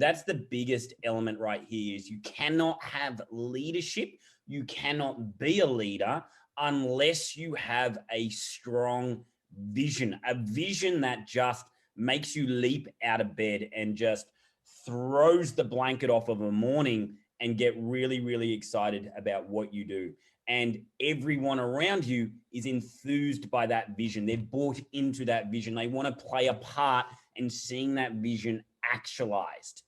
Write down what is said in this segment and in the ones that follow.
That's the biggest element right here is you cannot have leadership. You cannot be a leader unless you have a strong a vision that just makes you leap out of bed and just throws the blanket off of a morning and get really, really excited about what you do. And everyone around you is enthused by that vision. They're bought into that vision. They want to play a part in seeing that vision actualized.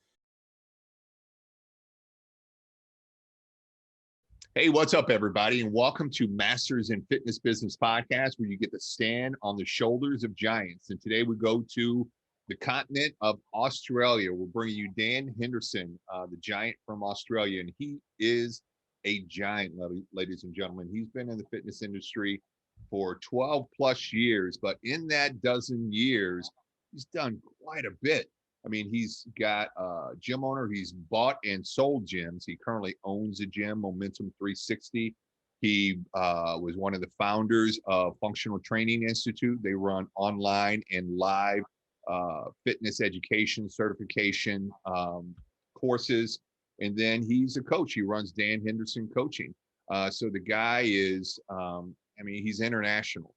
Hey, what's up, everybody, and welcome to Masters in Fitness Business Podcast, where you get to stand on the shoulders of giants. And today we go to the continent of Australia. We're bringing you Dan Henderson, the giant from Australia, and he is a giant, ladies and gentlemen. He's been in the fitness industry for 12 plus years, but in that dozen years, he's done quite a bit. I mean, he's got a gym owner. He's bought and sold gyms. He currently owns a gym, Momentum 360. He was one of the founders of Functional Training Institute. They run online and live fitness education, certification courses. And then he's a coach. He runs Dan Henderson Coaching. So the guy is, he's international.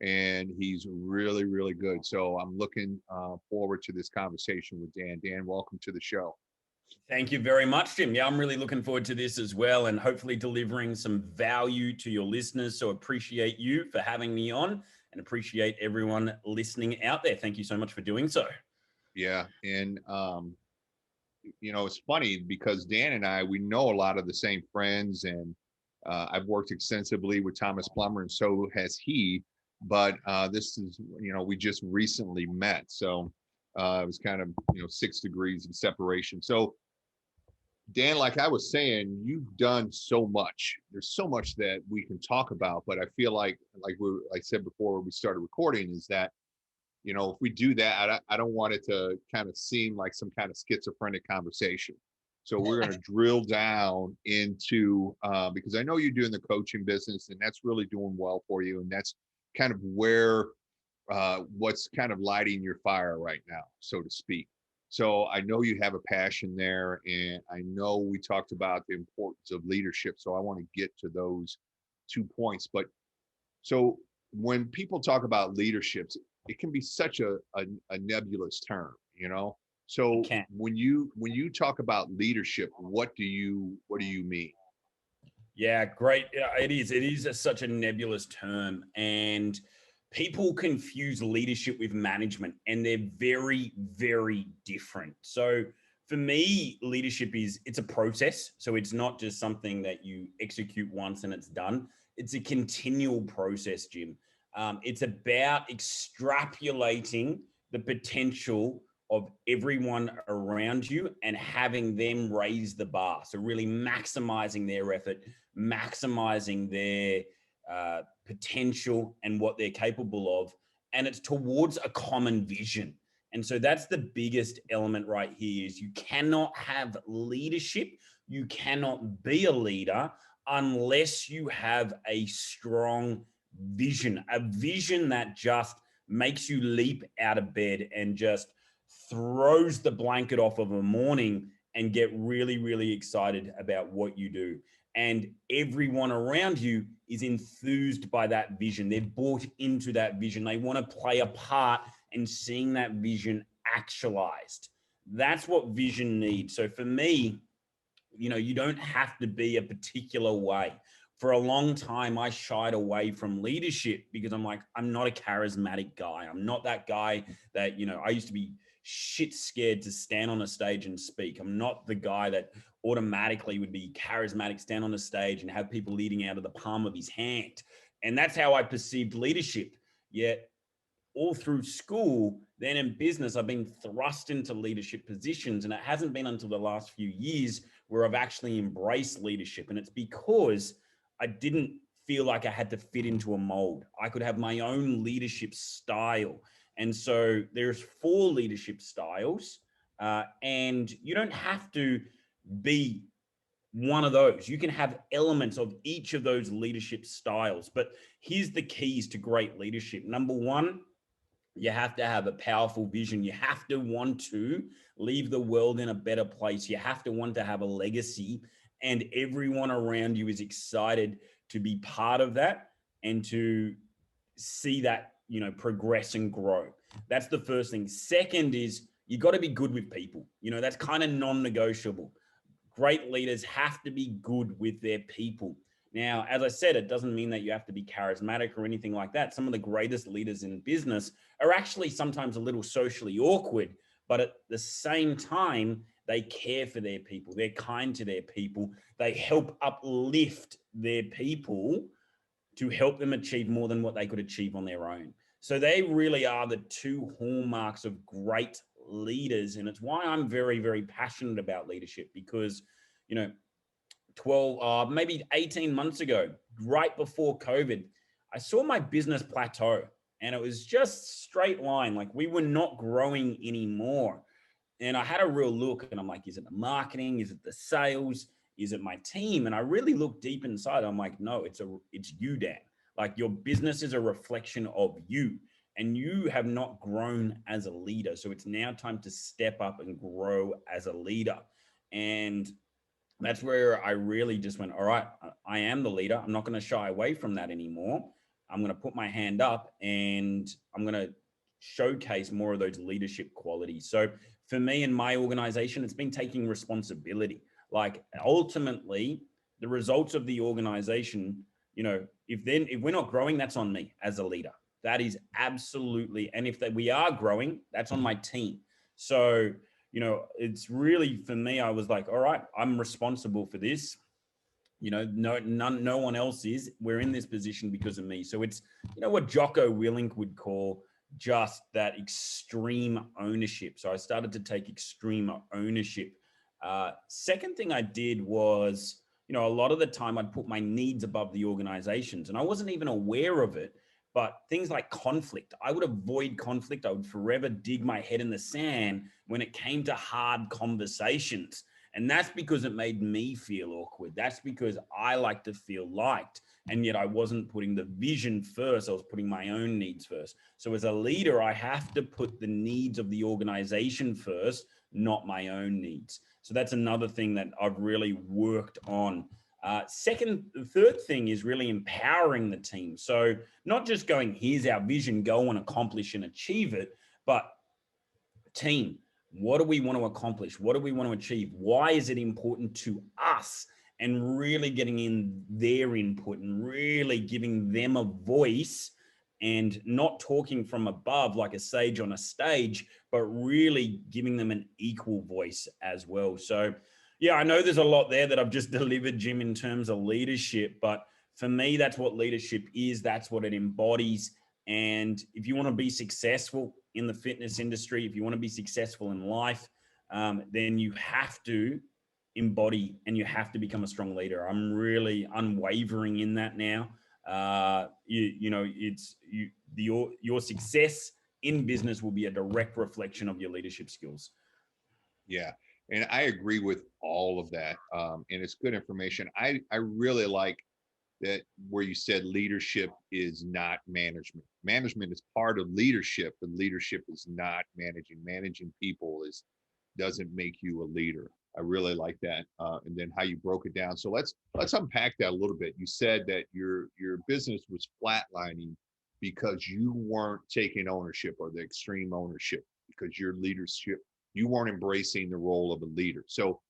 And he's really, really good. So I'm looking forward to this conversation with Dan. Dan, welcome to the show. Thank you very much, Jim. Yeah, I'm really looking forward to this as well, and hopefully delivering some value to your listeners. So appreciate you for having me on and appreciate everyone listening out there. Thank you so much for doing so. Yeah. And, it's funny because Dan and I, we know a lot of the same friends, and I've worked extensively with Thomas Plummer, and so has he. But this is, we just recently met. So it was kind of, 6 degrees of separation. So Dan, like I was saying, you've done so much. There's so much that we can talk about, but I feel like I said before we started recording, is that, if we do that, I don't want it to kind of seem like some kind of schizophrenic conversation. So we're going to drill down into, because I know you're doing the coaching business, and that's really doing well for you. And that's kind of where what's kind of lighting your fire right now, so to speak. So I know you have a passion there, and I know we talked about the importance of leadership. So I want to get to those 2 points. But so when people talk about leaderships, it can be such a nebulous term, So when you talk about leadership, what do you mean? Yeah, great. It is such a nebulous term, and people confuse leadership with management, and they're very, very different. So for me, leadership it's a process. So it's not just something that you execute once and it's done. It's a continual process, Jim. It's about extrapolating the potential of everyone around you and having them raise the bar. So really maximizing their effort, maximizing their potential and what they're capable of. And it's towards a common vision. And so that's the biggest element right here is you cannot have leadership. You cannot be a leader unless you have a strong vision, a vision that just makes you leap out of bed and just throws the blanket off of a morning and get really, really excited about what you do. And everyone around you is enthused by that vision. They're bought into that vision. They want to play a part in seeing that vision actualized. That's what vision needs. So for me, you don't have to be a particular way. For a long time, I shied away from leadership because I'm not a charismatic guy. I'm not that guy that, I used to be shit scared to stand on a stage and speak. I'm not the guy that automatically would be charismatic, stand on a stage and have people leading out of the palm of his hand. And that's how I perceived leadership. Yet all through school, then in business, I've been thrust into leadership positions. And it hasn't been until the last few years where I've actually embraced leadership. And it's because I didn't feel like I had to fit into a mold. I could have my own leadership style. And so there's 4 leadership styles, and you don't have to be one of those. You can have elements of each of those leadership styles. But here's the keys to great leadership. Number 1, You have to have a powerful vision. You have to want to leave the world in a better place. You have to want to have a legacy, and everyone around you is excited to be part of that and to see that, progress and grow. That's the first thing. Second is you got to be good with people. That's kind of non-negotiable. Great leaders have to be good with their people. Now, as I said, it doesn't mean that you have to be charismatic or anything like that. Some of the greatest leaders in business are actually sometimes a little socially awkward, but at the same time, they care for their people. They're kind to their people. They help uplift their people to help them achieve more than what they could achieve on their own. So they really are the two hallmarks of great leaders. And it's why I'm very, very passionate about leadership because, you know, 12, maybe 18 months ago, right before COVID, I saw my business plateau and it was just straight line. Like we were not growing anymore. And I had a real look and I'm like, is it the marketing? Is it the sales? Is it my team? And I really looked deep inside. I'm like, no, it's you, Dan. Like your business is a reflection of you and you have not grown as a leader. So it's now time to step up and grow as a leader. And that's where I really just went, all right, I am the leader. I'm not going to shy away from that anymore. I'm going to put my hand up and I'm going to showcase more of those leadership qualities. So for me and my organization, it's been taking responsibility. Like ultimately, the results of the organization, if we're not growing, that's on me as a leader. That is absolutely, and if we are growing, that's on my team. So it's really for me, I was like, all right, I'm responsible for this. No one else is. We're in this position because of me. So it's, what Jocko Willink would call just that extreme ownership. So I started to take extreme ownership. Second thing I did was, a lot of the time I'd put my needs above the organizations and I wasn't even aware of it. But things like conflict, I would avoid conflict. I would forever dig my head in the sand when it came to hard conversations. And that's because it made me feel awkward. That's because I like to feel liked. And yet I wasn't putting the vision first. I was putting my own needs first. So as a leader, I have to put the needs of the organization first, not my own needs. So that's another thing that I've really worked on. The third thing is really empowering the team. So not just going, here's our vision, go and accomplish and achieve it, but team, what do we want to accomplish? What do we want to achieve? Why is it important to us? And really getting in their input and really giving them a voice and not talking from above like a sage on a stage, but really giving them an equal voice as well. So yeah, I know there's a lot there that I've just delivered, Jim, in terms of leadership, but for me, that's what leadership is. That's what it embodies. And if you want to be successful in the fitness industry, if you want to be successful in life, then you have to embody and you have to become a strong leader. I'm really unwavering in that now. Your success in business will be a direct reflection of your leadership skills. Yeah. And I agree with all of that. And it's good information. I really like that where you said leadership is not management. Management is part of leadership, but leadership is not managing. Managing people doesn't make you a leader. I really like that. And then how you broke it down. So let's unpack that a little bit. You said that your business was flatlining because you weren't taking ownership or the extreme ownership because your leadership, you weren't embracing the role of a leader. So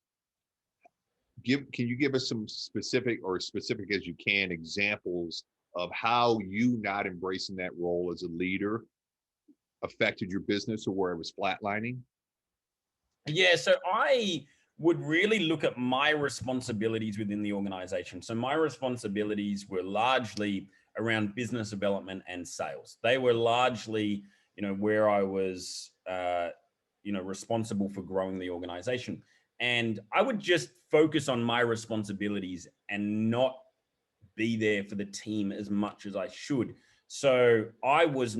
can you give us some specific as you can examples of how you not embracing that role as a leader affected your business or where it was flatlining? Yeah, so I would really look at my responsibilities within the organization. So my responsibilities were largely around business development and sales. They were largely, where I was, responsible for growing the organization. And I would just focus on my responsibilities and not be there for the team as much as I should. So I was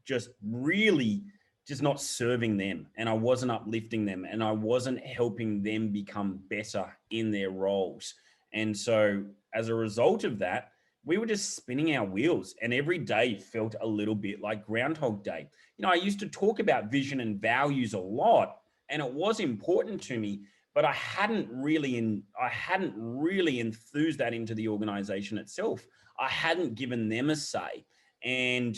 just really just not serving them and I wasn't uplifting them and I wasn't helping them become better in their roles. And so as a result of that, we were just spinning our wheels, and every day felt a little bit like Groundhog Day. I used to talk about vision and values a lot, and it was important to me, but I hadn't really enthused that into the organization itself. I hadn't given them a say. And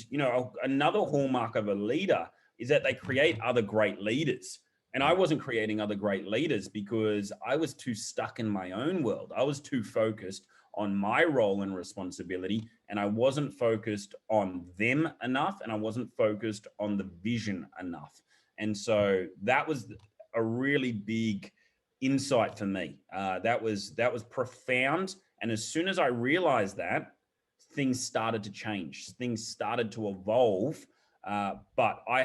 another hallmark of a leader is that they create other great leaders. And I wasn't creating other great leaders because I was too stuck in my own world. I was too focused on my role and responsibility, and I wasn't focused on them enough, and I wasn't focused on the vision enough. And so that was a really big insight for me. That was profound. And as soon as I realized that, things started to change. Things started to evolve. But I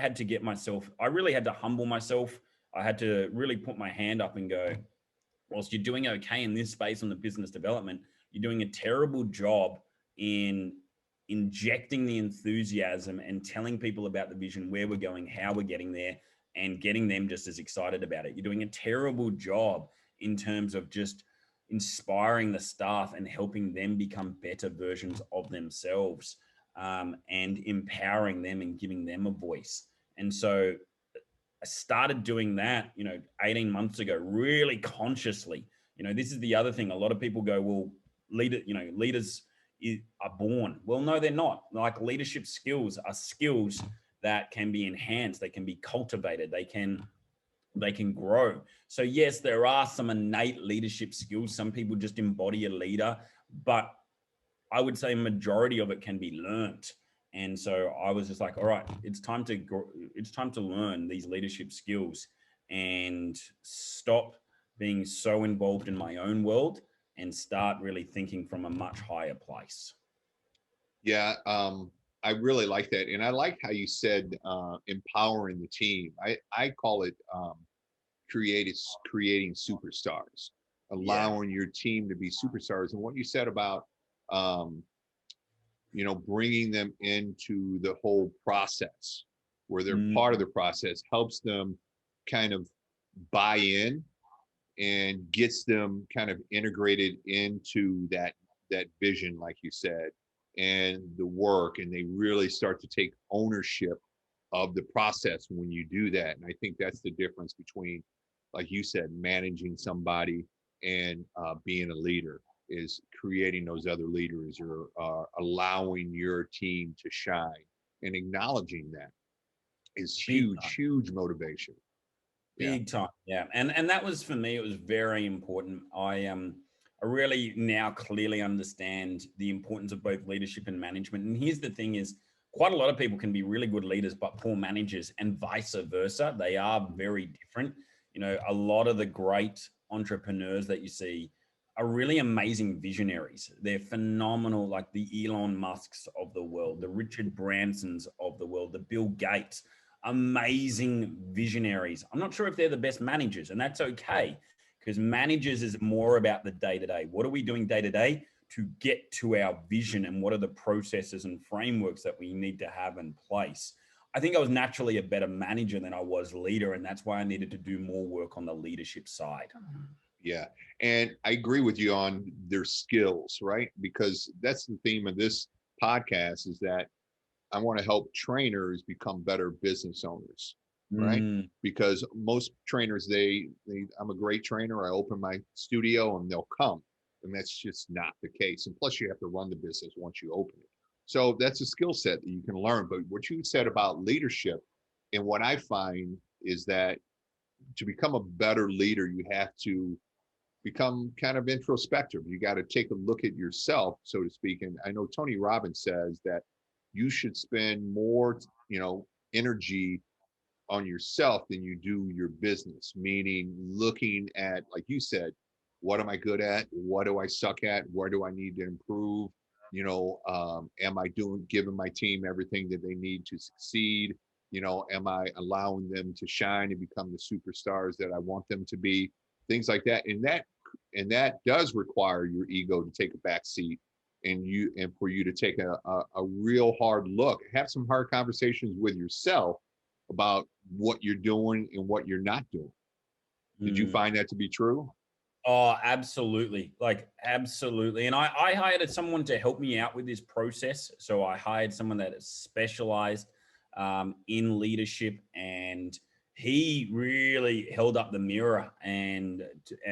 really had to humble myself. I had to really put my hand up and go, whilst you're doing okay in this space on the business development, you're doing a terrible job in injecting the enthusiasm and telling people about the vision, where we're going, how we're getting there, and getting them just as excited about it. You're doing a terrible job in terms of just inspiring the staff and helping them become better versions of themselves, and empowering them and giving them a voice. And so I started doing that, 18 months ago, really consciously. This is the other thing. A lot of people go, well, leaders are born. Well, no, they're not. Like, leadership skills are skills that can be enhanced. They can be cultivated. They can grow. So yes, there are some innate leadership skills. Some people just embody a leader, but I would say a majority of it can be learned. And so I was just like, all right, it's time to learn these leadership skills and stop being so involved in my own world and start really thinking from a much higher place. Yeah, I really like that, and I like how you said empowering the team. I call it creating superstars, Yeah. allowing your team to be superstars. And what you said about um, bringing them into the whole process, where they're part of Mm, the process, helps them kind of buy in and gets them kind of integrated into that vision, like you said, and the work, and they really start to take ownership of the process when you do that. And I think that's the difference between, like you said, managing somebody and being a leader, is creating those other leaders, or allowing your team to shine, and acknowledging that is big huge, time. huge motivation. Yeah. Big time. Yeah. And that was, for me, it was very important. I really now clearly understand the importance of both leadership and management. And here's the thing is, quite a lot of people can be really good leaders but poor managers, and vice versa. They are very different. A lot of the great entrepreneurs that you see are really amazing visionaries. They're phenomenal, like the Elon Musks of the world, the Richard Bransons of the world, the Bill Gates. Amazing visionaries. I'm not sure if they're the best managers, and that's okay, because managers is more about the day to day. What are we doing day to day to get to our vision, and what are the processes and frameworks that we need to have in place? I think I was naturally a better manager than I was leader, and that's why I needed to do more work on the leadership side. Yeah. And I agree with you on their skills, right? Because that's the theme of this podcast, is that I want to help trainers become better business owners, right? Mm, Because most trainers, I'm a great trainer. I open my studio and they'll come, and that's just not the case. And plus, you have to run the business once you open it. So that's a skill set that you can learn. But what you said about leadership, and what I find is that to become a better leader, you have to become kind of introspective. You got to take a look at yourself, so to speak. And I know Tony Robbins says that you should spend more, energy on yourself than you do your business, meaning looking at, like you said, what am I good at? What do I suck at? Where do I need to improve? Am I giving my team everything that they need to succeed? Am I allowing them to shine and become the superstars that I want them to be? Things like that. And that does require your ego to take a back seat, and for you to take a real hard look, have some hard conversations with yourself about what you're doing and what you're not doing. Did you mm. find that to be true? Oh, absolutely. Like, absolutely. And I hired someone to help me out with this process. So I hired someone that is specialized in leadership, and he really held up the mirror, and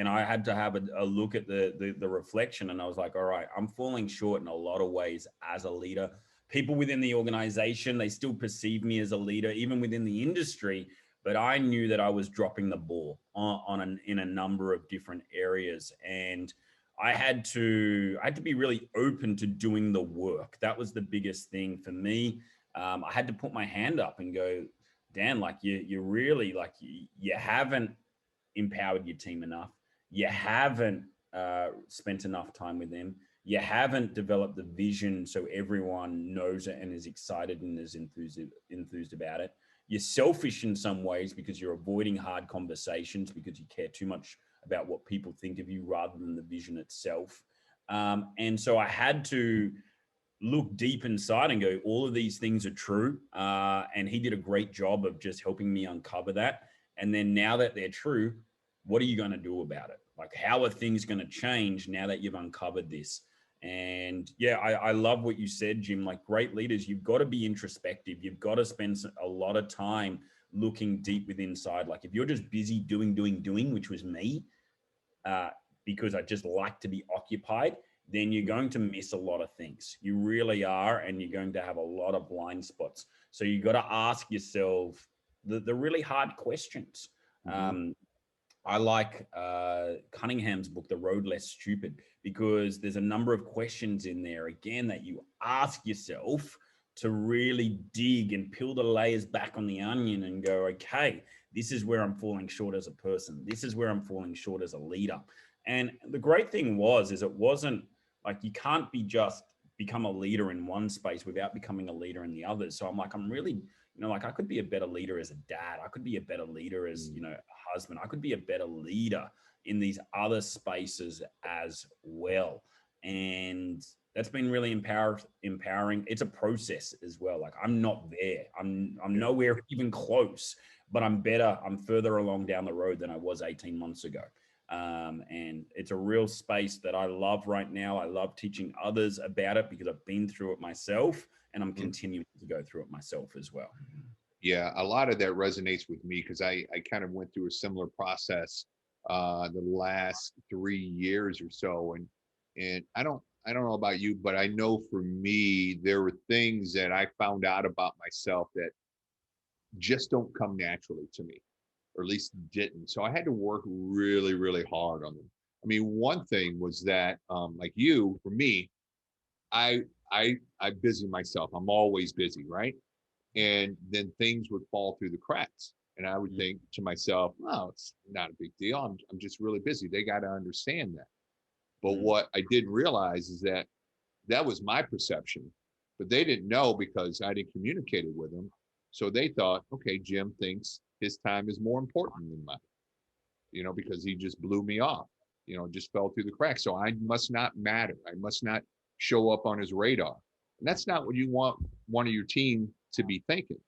I had to have a look at the reflection, and I was like, all right, I'm falling short in a lot of ways as a leader. People within the organization, they still perceive me as a leader, even within the industry, but I knew that I was dropping the ball in a number of different areas, and I had to be really open to doing the work. That was the biggest thing for me. I had to put my hand up and go, Dan, like you really like you haven't empowered your team enough. You haven't spent enough time with them. You haven't developed the vision so everyone knows it and is excited and is enthused about it. You're selfish in some ways because you're avoiding hard conversations because you care too much about what people think of you rather than the vision itself. And so I had to look deep inside and go, all of these things are true. And he did a great job of just helping me uncover that. And then now that they're true, what are you going to do about it? Like, how are things going to change now that you've uncovered this? And yeah, I love what you said, Jim. Like, great leaders, you've got to be introspective. You've got to spend a lot of time looking deep within inside. Like, if you're just busy doing, which was me, uh, because I just like to be occupied, then you're going to miss a lot of things. You really are, and you're going to have a lot of blind spots. So you got to ask yourself the really hard questions. Mm-hmm. I like Cunningham's book, The Road Less Stupid, because there's a number of questions in there, again, that you ask yourself to really dig and peel the layers back on the onion and go, okay, this is where I'm falling short as a person. This is where I'm falling short as a leader. And the great thing is it wasn't like you can't be just become a leader in one space without becoming a leader in the others. So I'm like, I'm really, like I could be a better leader as a dad. I could be a better leader as, a husband. I could be a better leader in these other spaces as well. And that's been really empowering. It's a process as well. Like, I'm not there. I'm nowhere even close, but I'm better. I'm further along down the road than I was 18 months ago. And it's a real space that I love right now. I love teaching others about it because I've been through it myself, and I'm continuing to go through it myself as well. Yeah, a lot of that resonates with me because I kind of went through a similar process the last 3 years or so, and I don't know about you, but I know for me there were things that I found out about myself that just don't come naturally to me, or at least didn't. So I had to work really, really hard on them. I mean, one thing was that, like you, for me, I I busy myself. I'm always busy, right? And then things would fall through the cracks, and I would think to myself, "Oh, it's not a big deal. I'm just really busy. They got to understand that." But what I didn't realize is that that was my perception, but they didn't know because I didn't communicate it with them. So they thought, okay, Jim thinks his time is more important than mine, because he just blew me off, just fell through the cracks. So I must not matter. I must not show up on his radar. And that's not what you want one of your team to be thinking.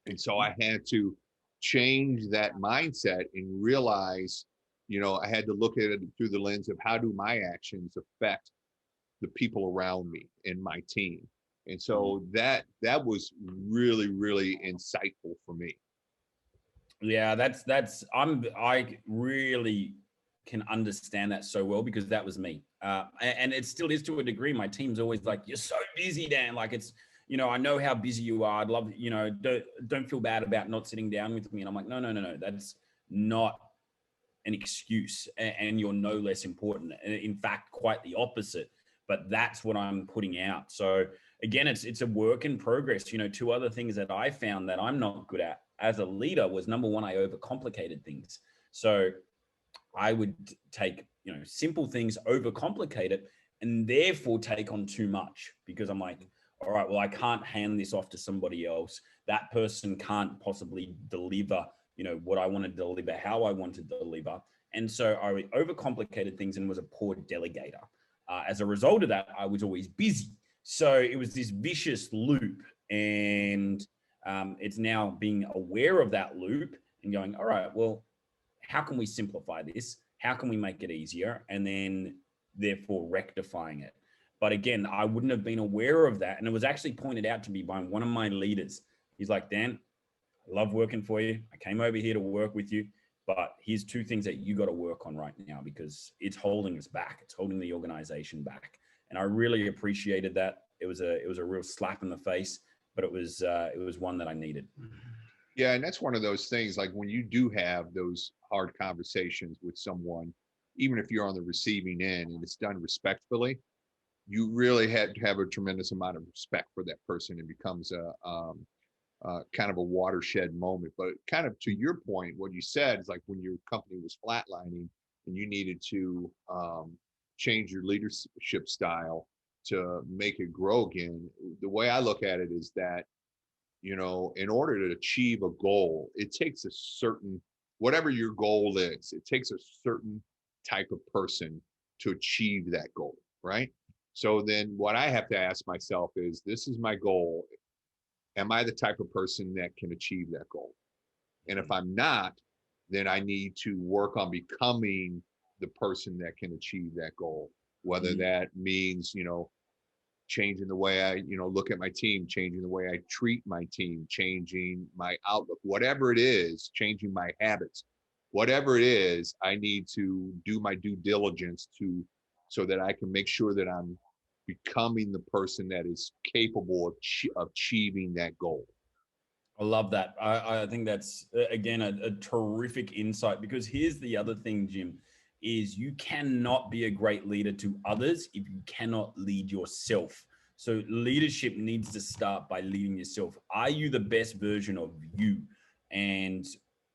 And so I had to change that mindset and realize, I had to look at it through the lens of how do my actions affect the people around me and my team. And so that was really, really insightful for me. Yeah, I really can understand that so well because that was me. And it still is to a degree. My team's always like, "You're so busy, Dan." Like, it's, I know how busy you are. I'd love, don't feel bad about not sitting down with me. And I'm like, no. That's not an excuse, and you're no less important. In fact, quite the opposite. But that's what I'm putting out. So again, it's a work in progress. Two other things that I found that I'm not good at as a leader was, number one, I overcomplicated things. So I would take, simple things, overcomplicate it, and therefore take on too much because I'm like, all right, well, I can't hand this off to somebody else. That person can't possibly deliver, what I want to deliver, how I want to deliver. And so I overcomplicated things and was a poor delegator. As a result of that, I was always busy. So it was this vicious loop. And it's now being aware of that loop and going, all right, well, how can we simplify this? how can we make it easier? And then therefore rectifying it. But again, I wouldn't have been aware of that. And it was actually pointed out to me by one of my leaders. He's like, Dan, I love working for you. I came over here to work with you, but here's two things that you got to work on right now because it's holding us back. It's holding the organization back. And I really appreciated that. It was a real slap in the face, but it was one that I needed. Yeah, and that's one of those things, like when you do have those hard conversations with someone, even if you're on the receiving end and it's done respectfully, you really had to have a tremendous amount of respect for that person. It becomes kind of a watershed moment. But kind of to your point, what you said is like when your company was flatlining and you needed to change your leadership style to make it grow again. The way I look at it is that, you know, in order to achieve a goal, it takes a certain, whatever your goal is, it takes a certain type of person to achieve that goal, right? So then what I have to ask myself is, this is my goal. Am I the type of person that can achieve that goal? And if I'm not, then I need to work on becoming the person that can achieve that goal, whether that means, you know, changing the way I, you know, look at my team, changing the way I treat my team, changing my outlook, whatever it is, changing my habits, whatever it is, I need to do my due diligence to, so that I can make sure that I'm becoming the person that is capable of achieving that goal. I love that. I think that's, again, a terrific insight because here's the other thing, Jim, is you cannot be a great leader to others if you cannot lead yourself. So leadership needs to start by leading yourself. Are you the best version of you? And,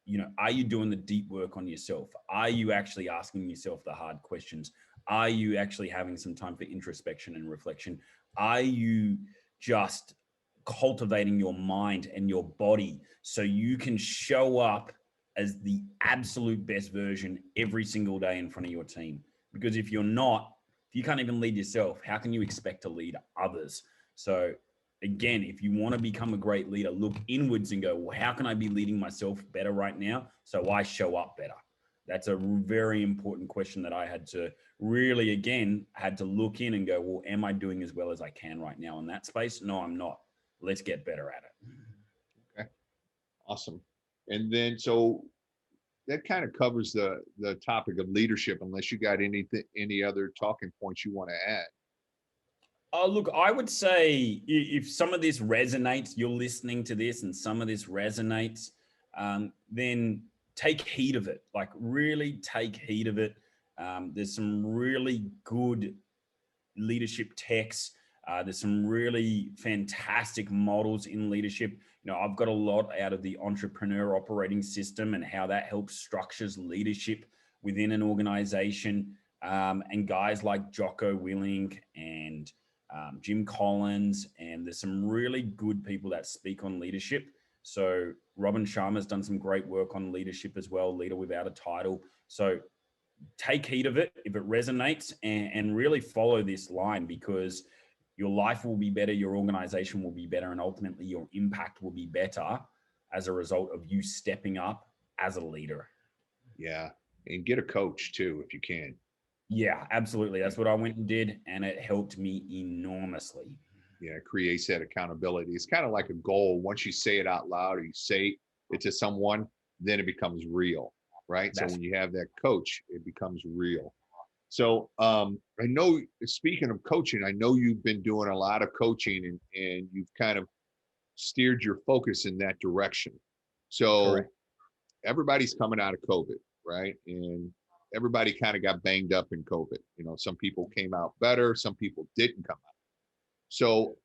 you know, are you doing the deep work on yourself? Are you actually asking yourself the hard questions? Are you actually having some time for introspection and reflection? Are you just cultivating your mind and your body so you can show up as the absolute best version every single day in front of your team? Because if you're not, if you can't even lead yourself, how can you expect to lead others? So again, if you want to become a great leader, look inwards and go, well, how can I be leading myself better right now so I show up better? That's a very important question that I had to really, again, had to look in and go, well, am I doing as well as I can right now in that space? No, I'm not. Let's get better at it. Okay, awesome. And then, so that kind of covers the topic of leadership, unless you got any other talking points you want to add. Look, I would say if some of this resonates, you're listening to this and some of this resonates, then take heed of it. Like really take heed of it. There's some really good leadership texts. There's some really fantastic models in leadership. You know, I've got a lot out of the entrepreneur operating system and how that helps structures leadership within an organization. And guys like Jocko Willink and Jim Collins, and there's some really good people that speak on leadership. So Robin Sharma's done some great work on leadership as well, Leader Without a Title. So take heed of it if it resonates and really follow this line, because your life will be better, your organization will be better, and ultimately your impact will be better as a result of you stepping up as a leader. Yeah. And get a coach too, if you can. Yeah, absolutely. That's what I went and did, and it helped me enormously. Yeah, it creates that accountability. It's kind of like a goal. Once you say it out loud or you say it to someone, then it becomes real, right? So when you have that coach, it becomes real. So I know, speaking of coaching, I know you've been doing a lot of coaching and you've kind of steered your focus in that direction. So Correct. everybody's coming out of COVID, right? And everybody kind of got banged up in COVID. You know, some people came out better, some people didn't come out. So,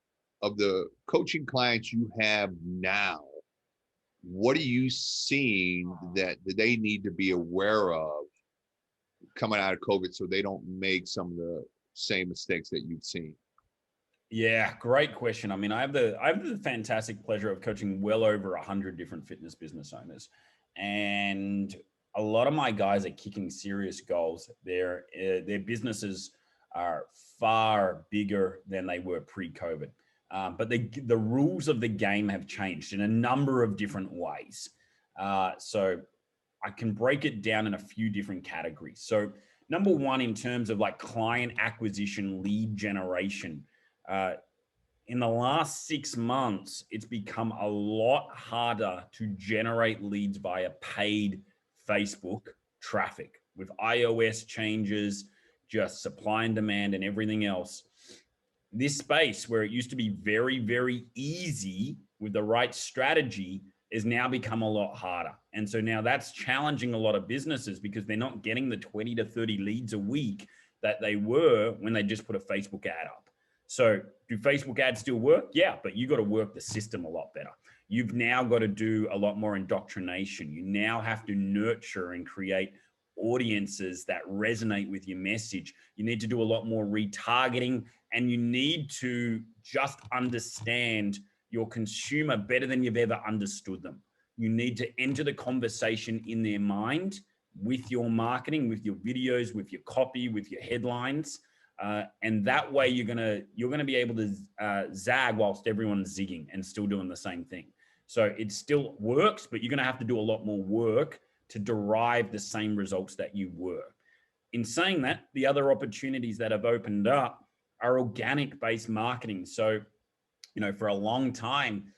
of the coaching clients you have now, what are you seeing that they need to be aware of coming out of COVID so they don't make some of the same mistakes that you've seen? Yeah, great question. I mean, I have the fantastic pleasure of coaching well over 100 different fitness business owners, and a lot of my guys are kicking serious goals. Their businesses are far bigger than they were pre-COVID, but the rules of the game have changed in a number of different ways. So I can break it down in a few different categories. So number one, in terms of like client acquisition, lead generation, in the last 6 months, it's become a lot harder to generate leads via paid Facebook traffic with iOS changes, just supply and demand and everything else. This space where it used to be very, very easy with the right strategy is now become a lot harder. And so now that's challenging a lot of businesses because they're not getting the 20 to 30 leads a week that they were when they just put a Facebook ad up. So do Facebook ads still work? Yeah, but you got to work the system a lot better. You've now got to do a lot more indoctrination. You now have to nurture and create audiences that resonate with your message. You need to do a lot more retargeting, and you need to just understand your consumer better than you've ever understood them. You need to enter the conversation in their mind with your marketing, with your videos, with your copy, with your headlines. And that way you're gonna be able to zag whilst everyone's zigging and still doing the same thing. So it still works, but you're gonna have to do a lot more work to derive the same results that you were. In saying that, the other opportunities that have opened up are organic based marketing. So, for a long time,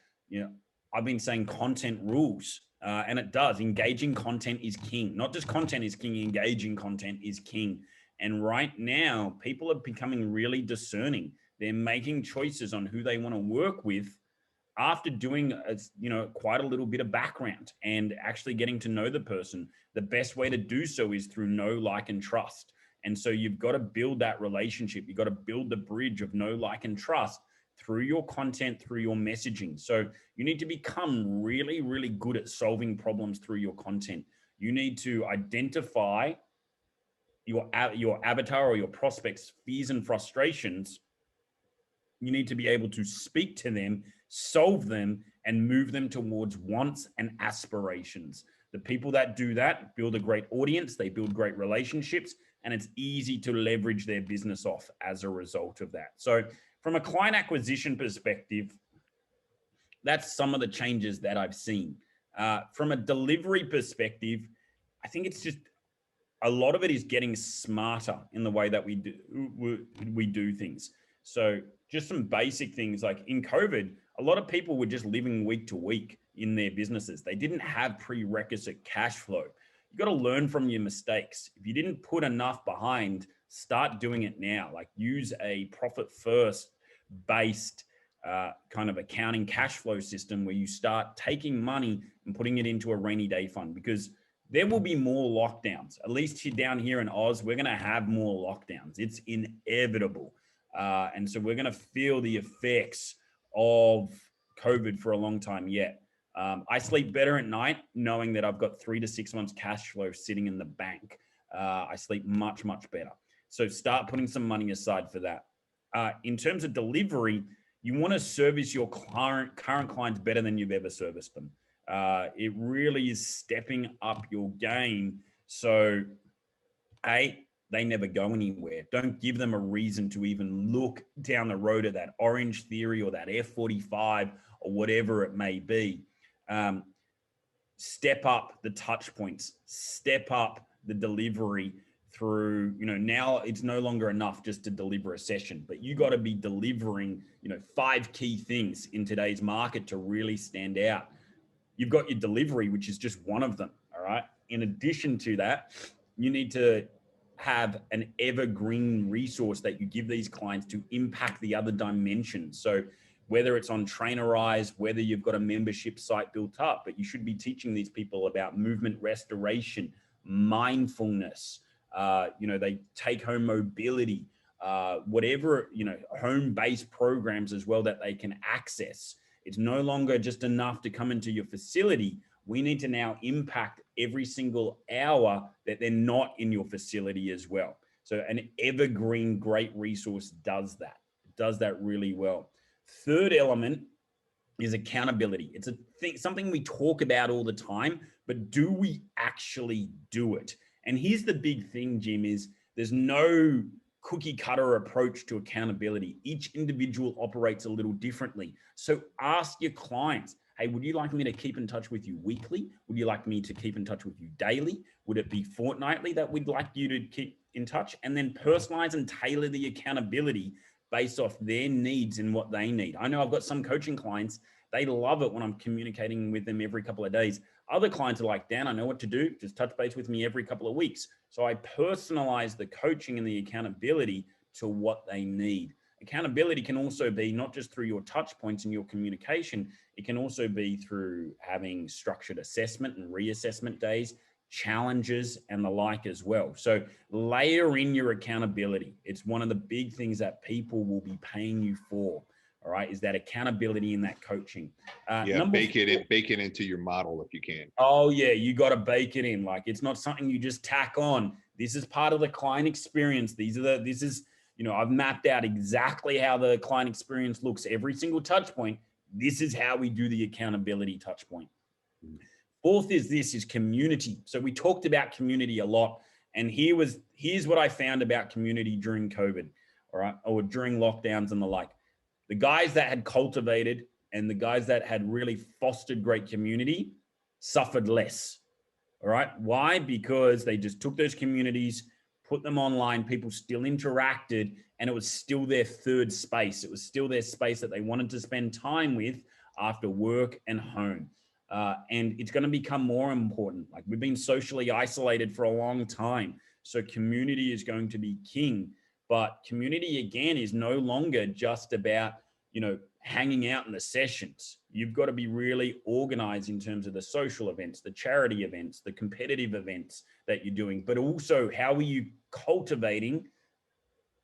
I've been saying content rules, and it does. Engaging content is king. Not just content is king, engaging content is king. And right now, people are becoming really discerning. They're making choices on who they want to work with after doing, quite a little bit of background and actually getting to know the person. The best way to do so is through know, like, and trust. And so you've got to build that relationship. You've got to build the bridge of know, like, and trust through your content, through your messaging. So you need to become really, really good at solving problems through your content. You need to identify your avatar or your prospects' fears and frustrations. You need to be able to speak to them, solve them, and move them towards wants and aspirations. The people that do that build a great audience, they build great relationships, and it's easy to leverage their business off as a result of that. So from a client acquisition perspective, that's some of the changes that I've seen. From a delivery perspective, I think it's just a lot of it is getting smarter in the way that we do things. So just some basic things like in COVID, a lot of people were just living week to week in their businesses. They didn't have prerequisite cash flow. You got to learn from your mistakes. If you didn't put enough behind, start doing it now. Like use a profit first based kind of accounting cash flow system where you start taking money and putting it into a rainy day fund, because there will be more lockdowns. At least down here in Oz, we're going to have more lockdowns. It's inevitable. And so we're going to feel the effects of COVID for a long time yet. I sleep better at night knowing that I've got 3 to 6 months cash flow sitting in the bank. I sleep much, much better. So start putting some money aside for that. In terms of delivery, you want to service your current clients better than you've ever serviced them. It really is stepping up your game. So, they never go anywhere. Don't give them a reason to even look down the road of that Orange Theory or that F45 or whatever it may be. Step up the touch points, step up the delivery through, now it's no longer enough just to deliver a session, but you got to be delivering, 5 key things in today's market to really stand out. You've got your delivery, which is just one of them. All right. In addition to that, you need to have an evergreen resource that you give these clients to impact the other dimensions. So whether it's on Trainerize, whether you've got a membership site built up, but you should be teaching these people about movement restoration, mindfulness, they take home mobility, whatever, home-based programs as well that they can access. It's no longer just enough to come into your facility. We need to now impact every single hour that they're not in your facility as well. So an evergreen great resource does that. It does that really well. Third element is accountability. It's something we talk about all the time, but do we actually do it? And here's the big thing, Jim, is there's no cookie cutter approach to accountability. Each individual operates a little differently. So ask your clients, Hey, would you like me to keep in touch with you weekly? Would you like me to keep in touch with you daily? Would it be fortnightly that we'd like you to keep in touch? And then personalize and tailor the accountability based off their needs and what they need. I know I've got some coaching clients, they love it when I'm communicating with them every couple of days. Other clients are like, Dan, I know what to do. Just touch base with me every couple of weeks. So I personalize the coaching and the accountability to what they need. Accountability can also be not just through your touch points and your communication, it can also be through having structured assessment and reassessment days, challenges, and the like as well. So layer in your accountability. It's one of the big things that people will be paying you for. All right, is that accountability in that coaching. Yeah, bake it into your model if you can. Oh yeah, you got to bake it in. Like it's not something you just tack on. This is part of the client experience. This is, I've mapped out exactly how the client experience looks every single touch point. This is how we do the accountability touch point. Fourth is community. So we talked about community a lot. And here's what I found about community during COVID, all right, or during lockdowns and the like. The guys that had cultivated and the guys that had really fostered great community suffered less. All right. Why? Because they just took those communities, put them online, people still interacted, and it was still their third space. It was still their space that they wanted to spend time with after work and home. And it's going to become more important. Like we've been socially isolated for a long time. So community is going to be king. But community, again, is no longer just about, hanging out in the sessions. You've got to be really organized in terms of the social events, the charity events, the competitive events that you're doing, but also how are you cultivating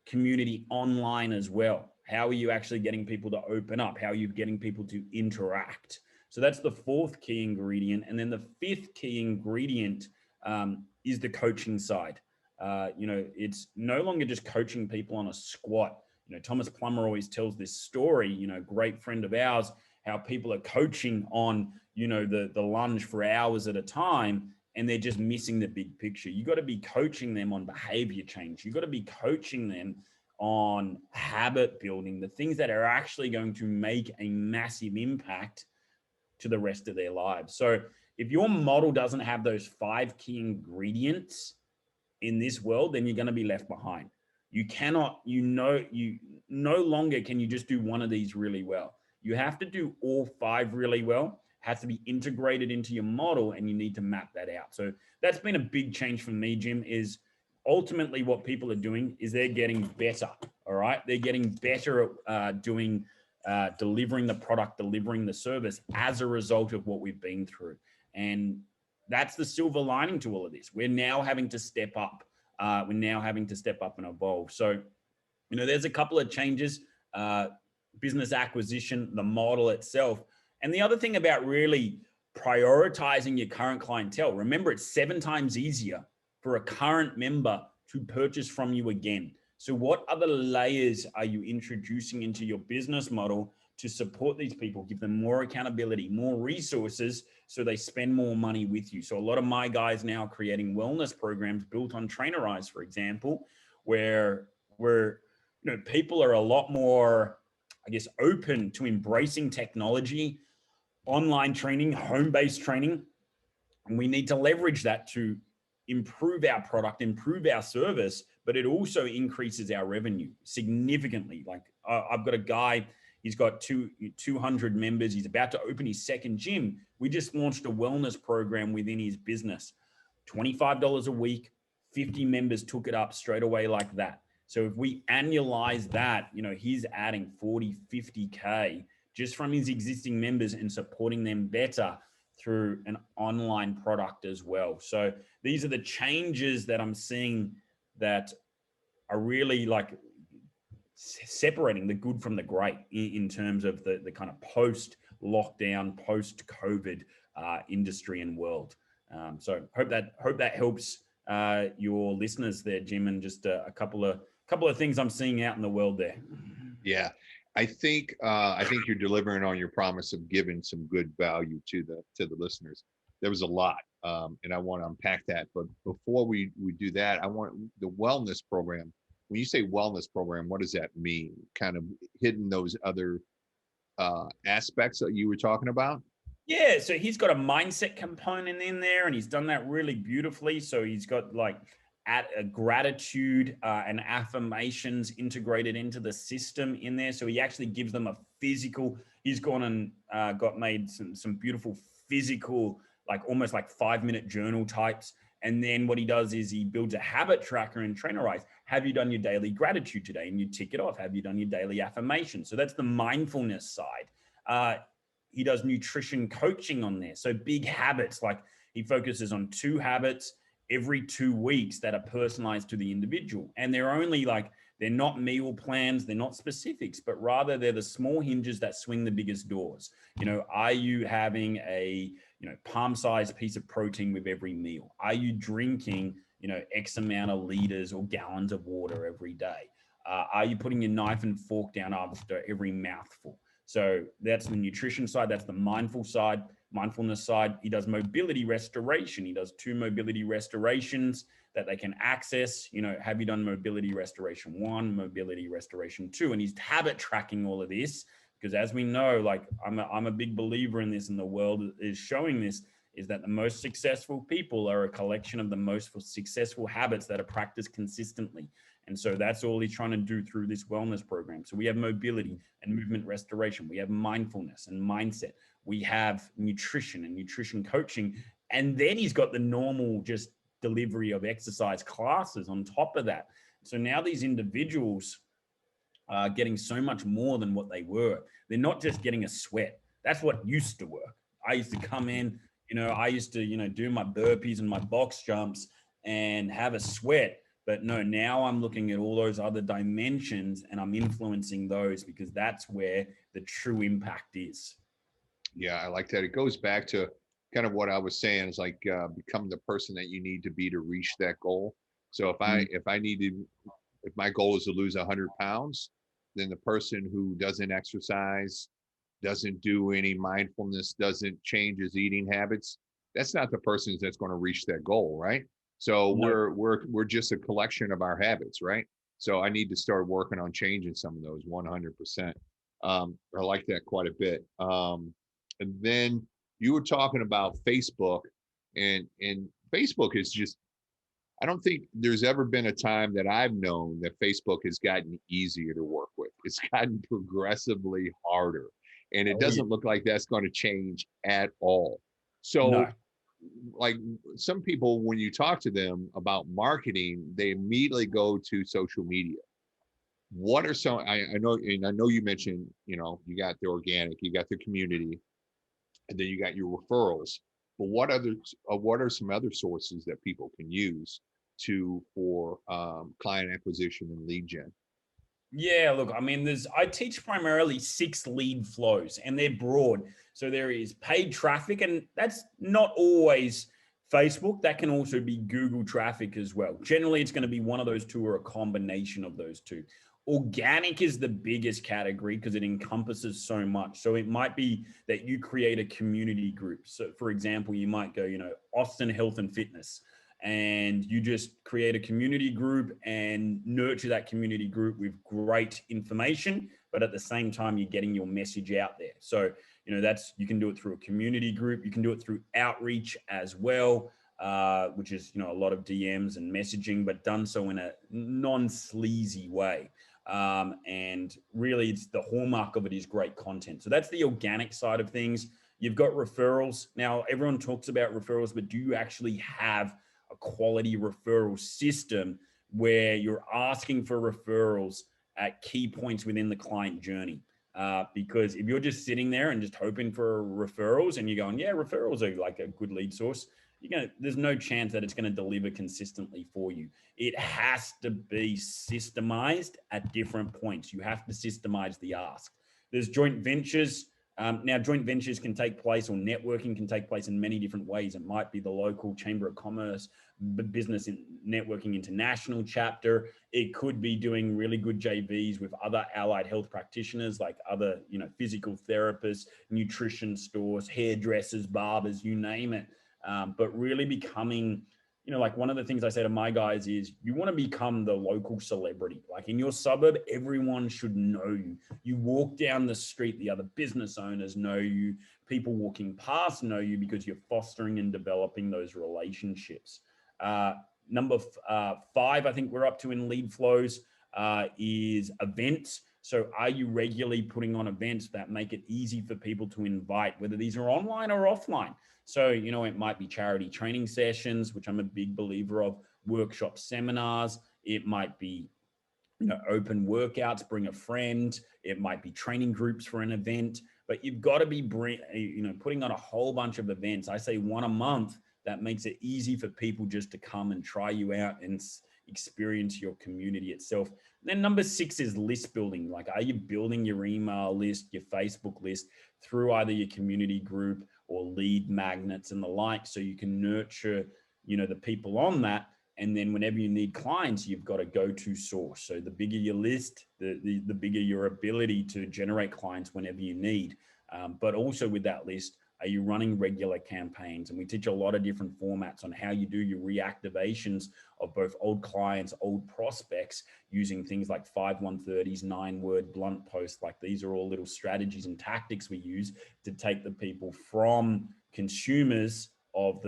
community online as well? How are you actually getting people to open up? How are you getting people to interact? So that's the fourth key ingredient. And then the fifth key ingredient is the coaching side. It's no longer just coaching people on a squat. Thomas Plummer always tells this story, great friend of ours, how people are coaching on, the lunge for hours at a time, and they're just missing the big picture. You got to be coaching them on behavior change. You got to be coaching them on habit building, the things that are actually going to make a massive impact to the rest of their lives. So if your model doesn't have those 5 key ingredients in this world, then you're going to be left behind. You no longer can you just do one of these really well. You have to do all 5 really well. It has to be integrated into your model, and you need to map that out. So that's been a big change for me, Jim, is ultimately what people are doing is they're getting better. All right. They're getting better at delivering the product, delivering the service as a result of what we've been through. And that's the silver lining to all of this. We're now having to step up. We're now having to step up and evolve. So, there's a couple of changes, business acquisition, the model itself. And the other thing about really prioritizing your current clientele, remember it's 7 times easier for a current member to purchase from you again. So what other layers are you introducing into your business model to support these people, give them more accountability, more resources, so they spend more money with you? So a lot of my guys now are creating wellness programs built on Trainerize, for example, where people are a lot more, open to embracing technology, online training, home-based training. And we need to leverage that to improve our product, improve our service, but it also increases our revenue significantly. Like I've got a guy, he's got 200 members. He's about to open his second gym. We just launched a wellness program within his business, $25 a week, 50 members took it up straight away like that. So if we annualize that, he's adding 40, 50K just from his existing members and supporting them better through an online product as well. So these are the changes that I'm seeing that are really like separating the good from the great in terms of the kind of post-lockdown, post-COVID industry and world. So hope that helps your listeners there, Jim, and just a couple of things I'm seeing out in the world there. Yeah, I think you're delivering on your promise of giving some good value to the listeners. There was a lot, and I want to unpack that. But before we do that, I want the wellness program. When you say wellness program, what does that mean? Kind of hidden those other aspects that you were talking about? Yeah, so he's got a mindset component in there, and he's done that really beautifully. So he's got like at a gratitude and affirmations integrated into the system in there. So he actually gives them a physical. He's gone and got made some beautiful physical, like almost like 5 minute journal types. And then what he does is he builds a habit tracker and Trainerize. Have you done your daily gratitude today? And you tick it off. Have you done your daily affirmation? So that's the mindfulness side. He does nutrition coaching on there. So big habits, like he focuses on 2 habits every 2 weeks that are personalized to the individual. And they're only like, they're not meal plans, they're not specifics, but rather they're the small hinges that swing the biggest doors. Are you having a, palm-sized piece of protein with every meal? Are you drinking, X amount of liters or gallons of water every day? Are you putting your knife and fork down after every mouthful? So that's the nutrition side. That's the mindfulness side. He does mobility restoration. He does 2 mobility restorations that they can access. Have you done mobility restoration 1, mobility restoration 2? And he's habit tracking all of this because, as we know, like I'm a big believer in this, and the world is showing this, is that the most successful people are a collection of the most successful habits that are practiced consistently. And so that's all he's trying to do through this wellness program. So we have mobility and movement restoration. We have mindfulness and mindset. We have nutrition and nutrition coaching. And then he's got the normal just delivery of exercise classes on top of that. So now these individuals are getting so much more than what they were. They're not just getting a sweat. That's what used to work. I used to come in, I used to, do my burpees and my box jumps and have a sweat. But no, now I'm looking at all those other dimensions and I'm influencing those because that's where the true impact is. Yeah, I like that. It goes back to kind of what I was saying is like become the person that you need to be to reach that goal. So if I need to, if my goal is to lose 100 pounds, then the person who doesn't exercise, doesn't do any mindfulness, doesn't change his eating habits, that's not the person that's going to reach that goal, right? So No, we're just a collection of our habits, right? So I need to start working on changing some of those 100%. I like that quite a bit. And then you were talking about Facebook, and Facebook is just, I don't think there's ever been a time that I've known that Facebook has gotten easier to work with. It's gotten progressively harder. And it oh yeah, doesn't look like that's going to change at all. So, no. like some people, when you talk to them about marketing, they immediately go to social media. What are some, I know, and I know you mentioned, you got the organic, you got the community, and then you got your referrals. But what are some other sources that people can use for client acquisition and lead gen? Yeah, look, I mean, I teach primarily 6 lead flows and they're broad. So there is paid traffic, and that's not always Facebook. That can also be Google traffic as well. Generally, it's going to be one of those two or a combination of those two. Organic is the biggest category because it encompasses so much. So it might be that you create a community group. So, for example, you might go, Austin Health and Fitness, and you just create a community group and nurture that community group with great information, but at the same time you're getting your message out there. So that's, you can do it through a community group, you can do it through outreach as well, which is a lot of DMs and messaging, but done so in a non-sleazy way. And really it's the hallmark of it is great content. So that's the organic side of things. You've got referrals. Now everyone talks about referrals, but do you actually have a quality referral system where you're asking for referrals at key points within the client journey? Because if you're just sitting there and just hoping for referrals and you're going, yeah, referrals are like a good lead source, there's no chance that it's going to deliver consistently for you. It has to be systemized at different points. You have to systemize the ask. There's joint ventures. Now, joint ventures can take place, or networking can take place in many different ways. It might be the local chamber of commerce, business networking international chapter. It could be doing really good JVs with other allied health practitioners, like other, physical therapists, nutrition stores, hairdressers, barbers, you name it. But really becoming like one of the things I say to my guys is you want to become the local celebrity. Like in your suburb, everyone should know you. You walk down the street, the other business owners know you. People walking past know you because you're fostering and developing those relationships. Uh, Number 5, I think we're up to in lead flows, is events. So are you regularly putting on events that make it easy for people to invite, whether these are online or offline? So, it might be charity training sessions, which I'm a big believer of, workshop seminars. It might be, open workouts, bring a friend. It might be training groups for an event, but you've got to be, putting on a whole bunch of events. I say one a month. That makes it easy for people just to come and try you out and experience your community itself. Then number 6 is list building. Like, are you building your email list, your Facebook list through either your community group or lead magnets and the like, so you can nurture, the people on that. And then whenever you need clients, you've got a go-to source. So the bigger your list, the bigger your ability to generate clients whenever you need. But also with that list, are you running regular campaigns? And we teach a lot of different formats on how you do your reactivations of both old clients, old prospects, using things like 5 130s, 9-word blunt posts. Like, these are all little strategies and tactics we use to take the people from consumers of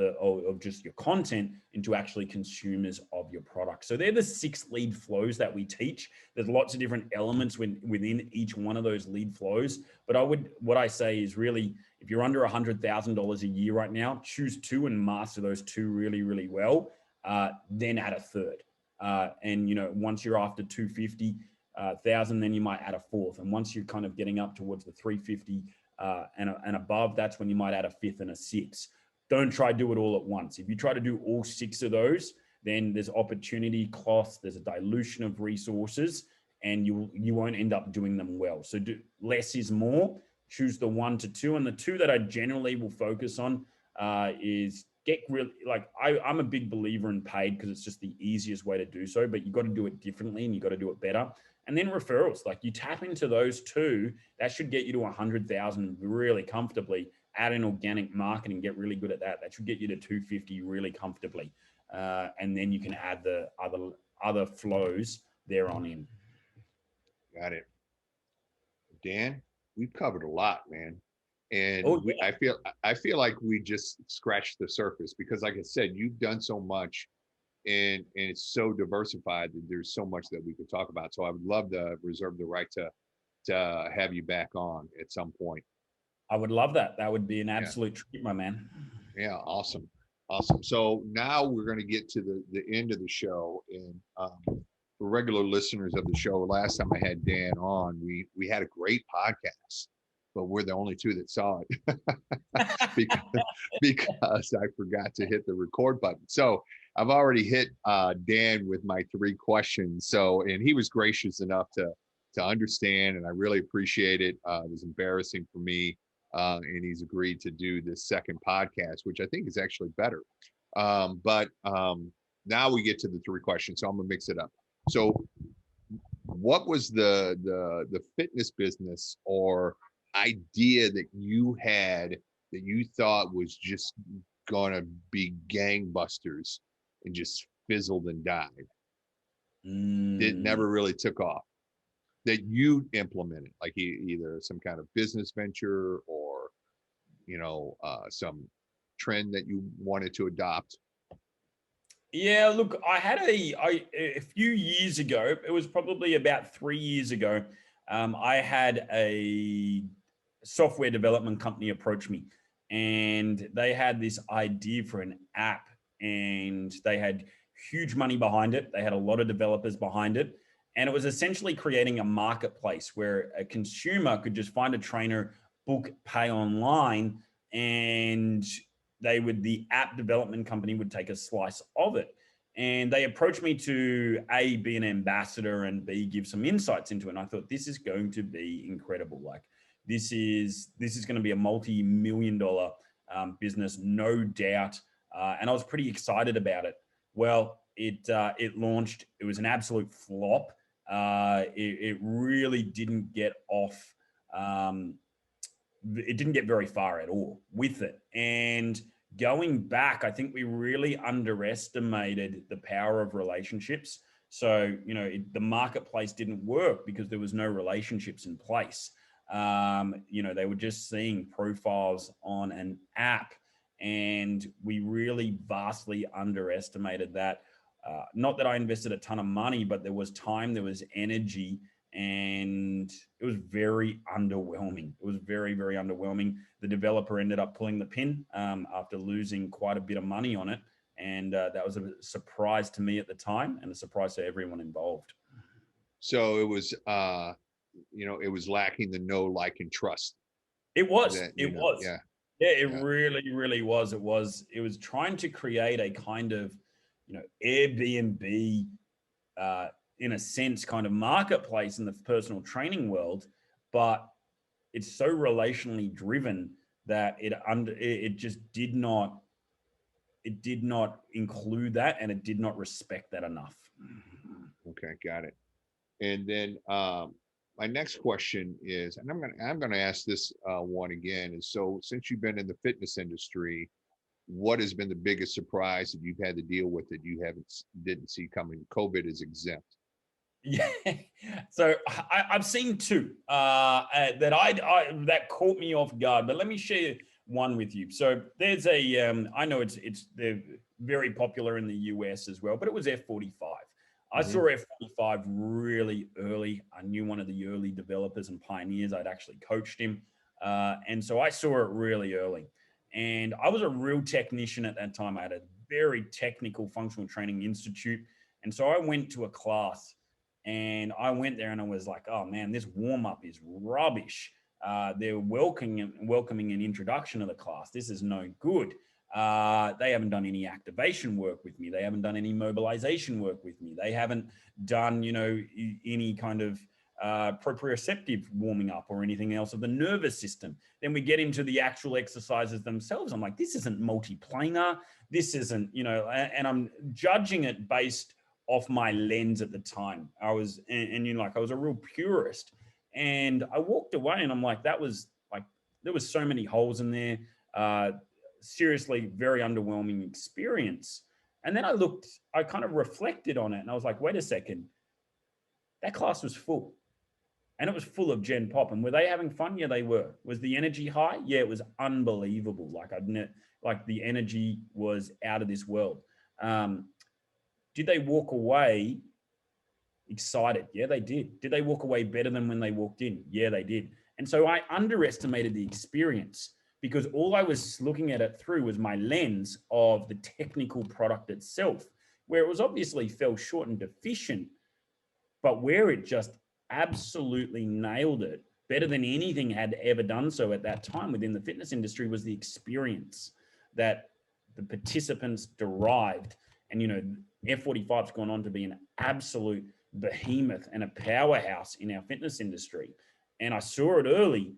just your content into actually consumers of your product. So they're the 6 lead flows that we teach. There's lots of different elements within each one of those lead flows. But what I say is, really, if you're under $100,000 a year right now, choose 2 and master those 2 really, really well. Then add a third. And once you're after 250,000, then you might add a fourth. And once you're kind of getting up towards the 350 and above, that's when you might add a fifth and a sixth. Don't try to do it all at once. If you try to do all 6 of those, then there's opportunity cost, there's a dilution of resources, and you won't end up doing them well. So less is more. Choose the 1 to 2, and the 2 that I generally will focus on is get really, like, I'm a big believer in paid because it's just the easiest way to do so, but you've got to do it differently and you've got to do it better. And then referrals, like, you tap into those 2, that should get you to 100,000 really comfortably. Add in organic marketing, get really good at that. That should get you to 250 really comfortably. And then you can add the other flows there on in. Got it. Dan, we've covered a lot, man. And yeah. I feel like we just scratched the surface, because, like I said, you've done so much, and it's so diversified that there's so much that we could talk about. So I would love to reserve the right to have you back on at some point. I would love that. That would be an absolute treat, my man. Yeah, awesome. So now we're going to get to the end of the show. And for regular listeners of the show, last time I had Dan on, we had a great podcast, but we're the only 2 that saw it because I forgot to hit the record button. So I've already hit Dan with my 3 questions. And he was gracious enough to understand, and I really appreciate it. It was embarrassing for me. And he's agreed to do this second podcast, which I think is actually better. But now we get to the 3 questions, so I'm gonna mix it up. So, what was the fitness business or idea that you had that you thought was just gonna be gangbusters and just fizzled and died? It never really took off, that you implemented, like either some kind of business venture or some trend that you wanted to adopt? Yeah, look, I had a few years ago, it was probably about 3 years ago, I had a software development company approach me, and they had this idea for an app, and they had huge money behind it. They had a lot of developers behind it. And it was essentially creating a marketplace where a consumer could just find a trainer, book, pay online, and the app development company would take a slice of it. And they approached me to A, be an ambassador, and B, give some insights into it. And I thought, this is going to be incredible. Like, this is going to be a multi-million-dollar business, no doubt. And I was pretty excited about it. Well, it launched. It was an absolute flop. It really didn't get off. It didn't get very far at all with it. And going back, I think we really underestimated the power of relationships. So, the marketplace didn't work because there was no relationships in place. They were just seeing profiles on an app, and we really vastly underestimated that. Not that I invested a ton of money, but there was time, there was energy, and it was very underwhelming. It was very, very underwhelming. The developer ended up pulling the pin after losing quite a bit of money on it. And that was a surprise to me at the time and a surprise to everyone involved. So it was, it was lacking the know, like, and trust. It was. That, It was. yeah, Yeah, it yeah. really, really was. It was trying to create a kind of, Airbnb, in a sense, kind of marketplace in the personal training world, but it's so relationally driven that it just did not include that, and it did not respect that enough. Okay, got it. And then my next question is, and I'm gonna ask this one again. Is, so since you've been in the fitness industry, what has been the biggest surprise that you've had to deal with that you didn't see coming? COVID is exempt. Yeah. So I've seen two that caught me off guard, but let me share one with you. So there's I know they're very popular in the US as well, but it was F45. I Mm-hmm. saw F45 really early. I knew one of the early developers and pioneers. I'd actually coached him. And so I saw it really early. And I was a real technician at that time. I had a very technical functional training institute. And so I went to a class, and I went there and I was like, oh man, this warm up is rubbish. They're welcoming an introduction to the class. This is no good. They haven't done any activation work with me. They haven't done any mobilization work with me. They haven't done, any kind of proprioceptive warming up or anything else of the nervous system. Then we get into the actual exercises themselves. I'm like, this isn't multiplanar. This isn't, and I'm judging it based off my lens at the time. I was, I was a real purist, and I walked away and I'm like, that was like, there was so many holes in there. Seriously, very underwhelming experience. And then I kind of reflected on it, and I was like, wait a second, that class was full. And it was full of Gen Pop. And were they having fun? Yeah, they were. Was the energy high? Yeah, it was unbelievable. Like the energy was out of this world. Did they walk away excited? Yeah, they did. Did they walk away better than when they walked in? Yeah, they did. And so I underestimated the experience because all I was looking at it through was my lens of the technical product itself, where it was obviously fell short and deficient, but where it just absolutely nailed it better than anything had ever done so at that time within the fitness industry was the experience that the participants derived. And, F45's gone on to be an absolute behemoth and a powerhouse in our fitness industry. And I saw it early,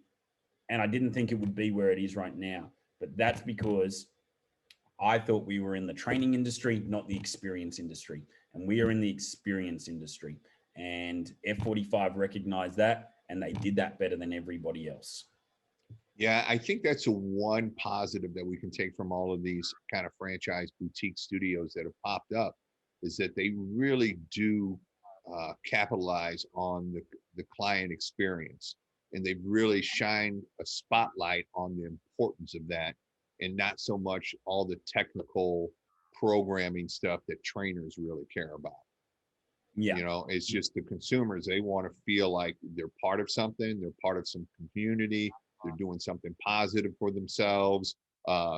and I didn't think it would be where it is right now. But that's because I thought we were in the training industry, not the experience industry. And we are in the experience industry. And F45 recognized that, and they did that better than everybody else. Yeah, I think that's a one positive that we can take from all of these kind of franchise boutique studios that have popped up, is that they really do capitalize on the client experience, and they've really shined a spotlight on the importance of that, and not so much all the technical programming stuff that trainers really care about. Yeah. It's just the consumers, they want to feel like they're part of something, they're part of some community, they're doing something positive for themselves.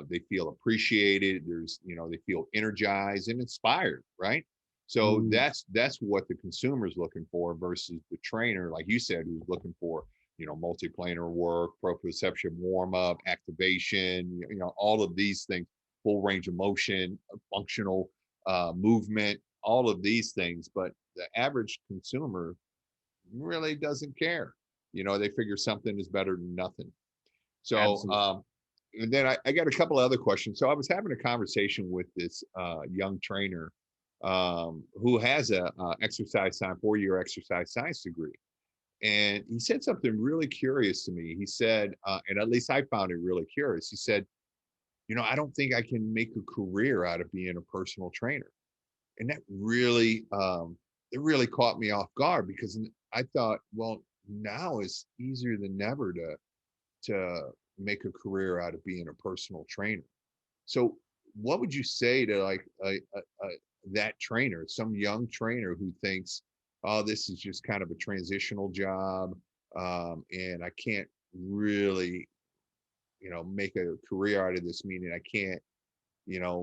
They feel appreciated. They feel energized and inspired, right? So that's what the consumer's looking for versus the trainer, like you said, who's looking for, multiplanar work, proprioception, warm up, activation, all of these things, full range of motion, functional movement, all of these things. But the average consumer really doesn't care. They figure something is better than nothing. So, and then I got a couple of other questions. So I was having a conversation with this young trainer who has a exercise science, 4-year exercise science degree. And he said something really curious to me. He said, and at least I found it really curious. He said, I don't think I can make a career out of being a personal trainer. And that really, it really caught me off guard, because I thought, well, now it's easier than ever to make a career out of being a personal trainer. So what would you say to like that trainer, some young trainer who thinks, oh, this is just kind of a transitional job, and I can't really, make a career out of this, meaning I can't,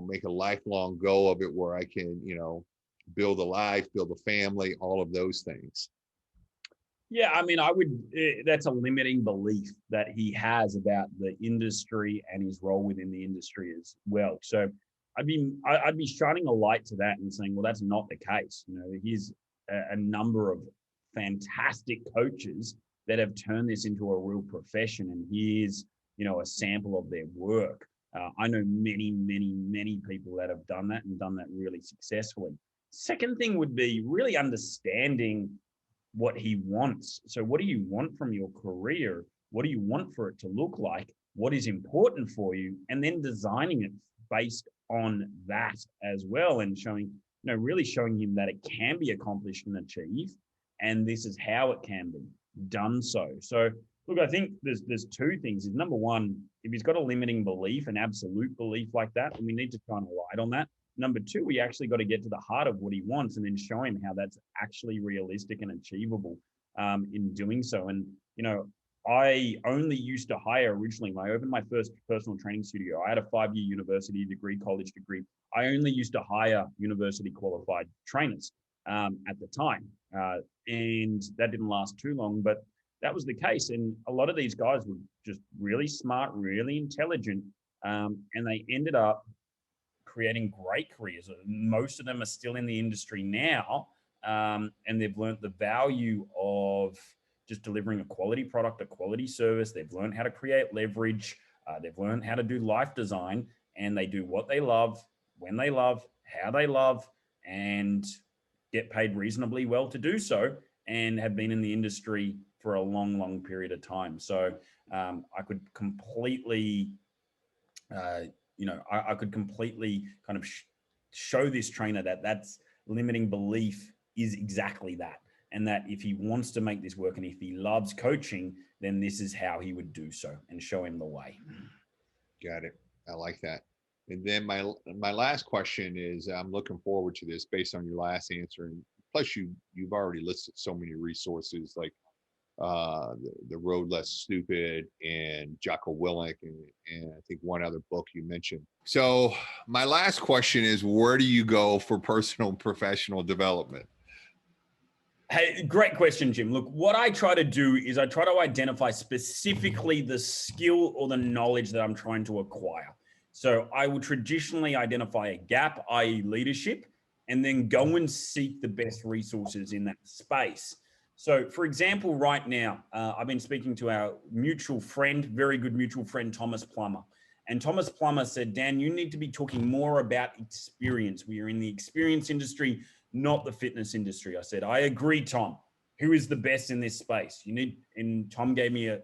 make a lifelong go of it where I can, build a life, build a family, all of those things. Yeah, I mean, that's a limiting belief that he has about the industry and his role within the industry as well. So I'd be shining a light to that and saying, well, that's not the case. Here's a number of fantastic coaches that have turned this into a real profession. And here's, a sample of their work. I know many, many, many people that have done that and done that really successfully. Second thing would be really understanding what he wants. So what do you want from your career? What do you want for it to look like? What is important for you? And then designing it based on that as well, and showing, really showing him that it can be accomplished and achieved, and this is how it can be done. So look, I think there's two things. Number one, if he's got a limiting belief, an absolute belief like that, and we need to shine a light on that. Number two, we actually got to get to the heart of what he wants and then show him how that's actually realistic and achievable in doing so. And, I only used to hire originally when I opened my first personal training studio. I had a 5-year university degree, college degree. I only used to hire university qualified trainers at the time. And that didn't last too long, but that was the case. And a lot of these guys were just really smart, really intelligent, and they ended up creating great careers. Most of them are still in the industry now, and they've learned the value of just delivering a quality product, a quality service. They've learned how to create leverage. They've learned how to do life design, and they do what they love, when they love, how they love, and get paid reasonably well to do so, and have been in the industry for a long, long period of time. So I could completely I could completely kind of show this trainer that that's limiting belief is exactly that. And that if he wants to make this work and if he loves coaching, then this is how he would do so, and show him the way. Got it. I like that. And then my last question is, I'm looking forward to this based on your last answer. And plus you've already listed so many resources like the Road Less Stupid and Jocko Willink, and I think one other book you mentioned. So my last question is, where do you go for personal and professional development? Hey, great question, Jim. Look, what I try to do is I try to identify specifically the skill or the knowledge that I'm trying to acquire. So I will traditionally identify a gap, i.e. leadership, and then go and seek the best resources in that space. So, for example, right now, I've been speaking to our mutual friend, very good mutual friend, Thomas Plummer. And Thomas Plummer said, Dan, you need to be talking more about experience. We are in the experience industry, not the fitness industry. I said, I agree, Tom. Who is the best in this space? And Tom gave me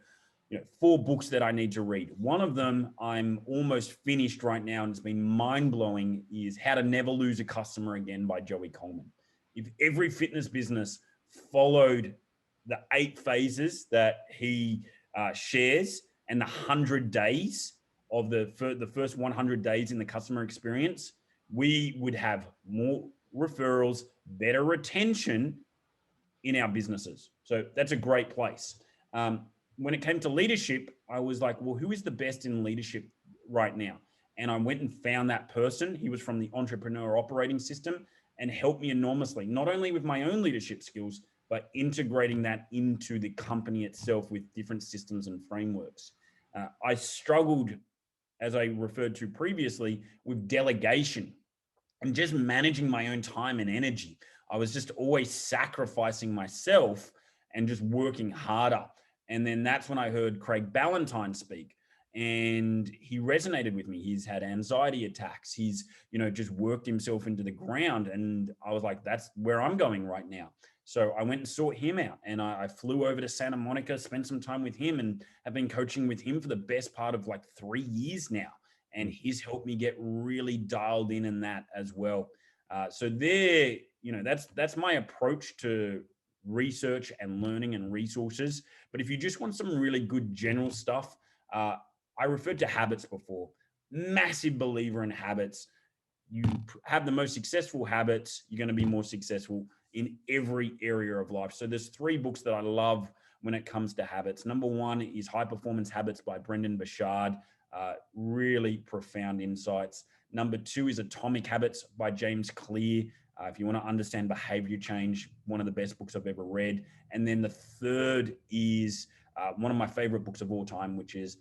4 books that I need to read. One of them I'm almost finished right now, and it's been mind-blowing, is How to Never Lose a Customer Again by Joey Coleman. If every fitness business followed the 8 phases that he shares and the 100 days of the first 100 days in the customer experience, we would have more referrals, better retention in our businesses. So that's a great place. When it came to leadership, I was like, well, who is the best in leadership right now? And I went and found that person. He was from the Entrepreneur Operating System and helped me enormously, not only with my own leadership skills, but integrating that into the company itself with different systems and frameworks. I struggled, as I referred to previously, with delegation and just managing my own time and energy. I was just always sacrificing myself and just working harder. And then that's when I heard Craig Ballantyne speak, and he resonated with me. He's had anxiety attacks. He's, just worked himself into the ground. And I was like, that's where I'm going right now. So I went and sought him out, and I flew over to Santa Monica, spent some time with him, and have been coaching with him for the best part of like 3 years now. and he's helped me get really dialed in that as well. So there, that's my approach to research and learning and resources. But if you just want some really good general stuff, I referred to habits before. Massive believer in habits. You have the most successful habits, you're going to be more successful in every area of life. So there's 3 books that I love when it comes to habits. Number 1 is High Performance Habits by Brendan Burchard. Really profound insights. Number 2 is Atomic Habits by James Clear. If you want to understand behavior change, one of the best books I've ever read. And then the third is one of my favorite books of all time, which is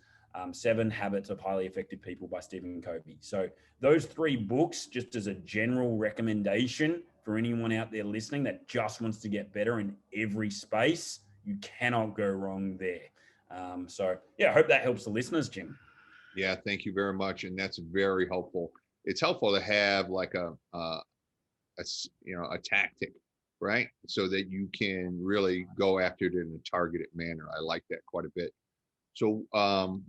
7 Habits of Highly Effective People by Stephen Covey. So those 3 books, just as a general recommendation for anyone out there listening that just wants to get better in every space, you cannot go wrong there. So yeah, I hope that helps the listeners, Jim. Yeah, thank you very much. And that's very helpful. It's helpful to have like a tactic, right? So that you can really go after it in a targeted manner. I like that quite a bit. So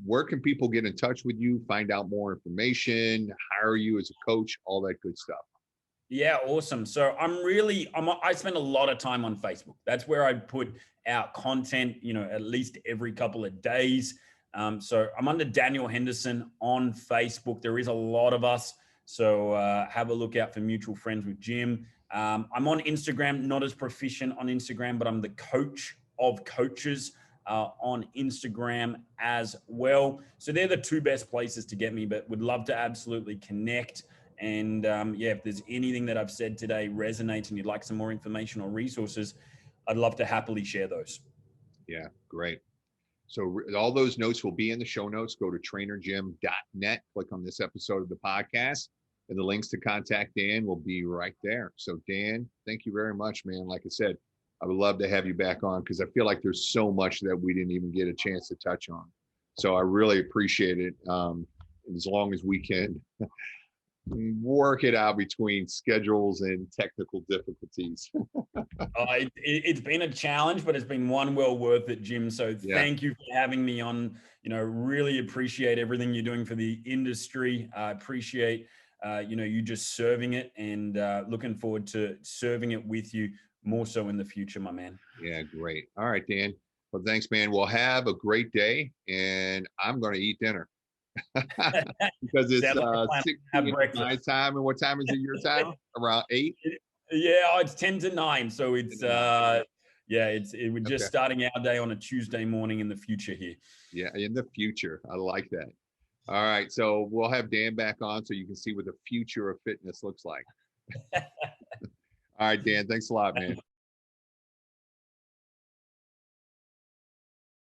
where can people get in touch with you, find out more information, hire you as a coach, all that good stuff? Yeah, awesome. So I spend a lot of time on Facebook. That's where I put out content, at least every couple of days. So I'm under Daniel Henderson on Facebook. There is a lot of us. So have a look out for Mutual Friends with Jim. I'm on Instagram, not as proficient on Instagram, but I'm the coach of coaches on Instagram as well. So they're the 2 best places to get me, but would love to absolutely connect. And if there's anything that I've said today resonates and you'd like some more information or resources, I'd love to happily share those. Yeah, great. So all those notes will be in the show notes. Go to trainerjim.net, click on this episode of the podcast, and the links to contact Dan will be right there. So Dan, thank you very much, man. Like I said, I would love to have you back on because I feel like there's so much that we didn't even get a chance to touch on. So I really appreciate it. As long as we can work it out between schedules and technical difficulties. It's been a challenge, but it's been one well worth it, Jim. So thank you for having me on. Really appreciate everything you're doing for the industry. I appreciate, you just serving it and looking forward to serving it with you more so in the future, my man. Yeah, great. All right, Dan. Well, thanks, man. Well, have a great day, and I'm going to eat dinner. Because it's 6 p.m. my time, and what time is it your time? Around 8? Yeah, it's 10 to 9. So it's we're just starting our day on a Tuesday morning in the future here. Yeah, in the future. I like that. All right, so we'll have Dan back on so you can see what the future of fitness looks like. All right, Dan, thanks a lot, man.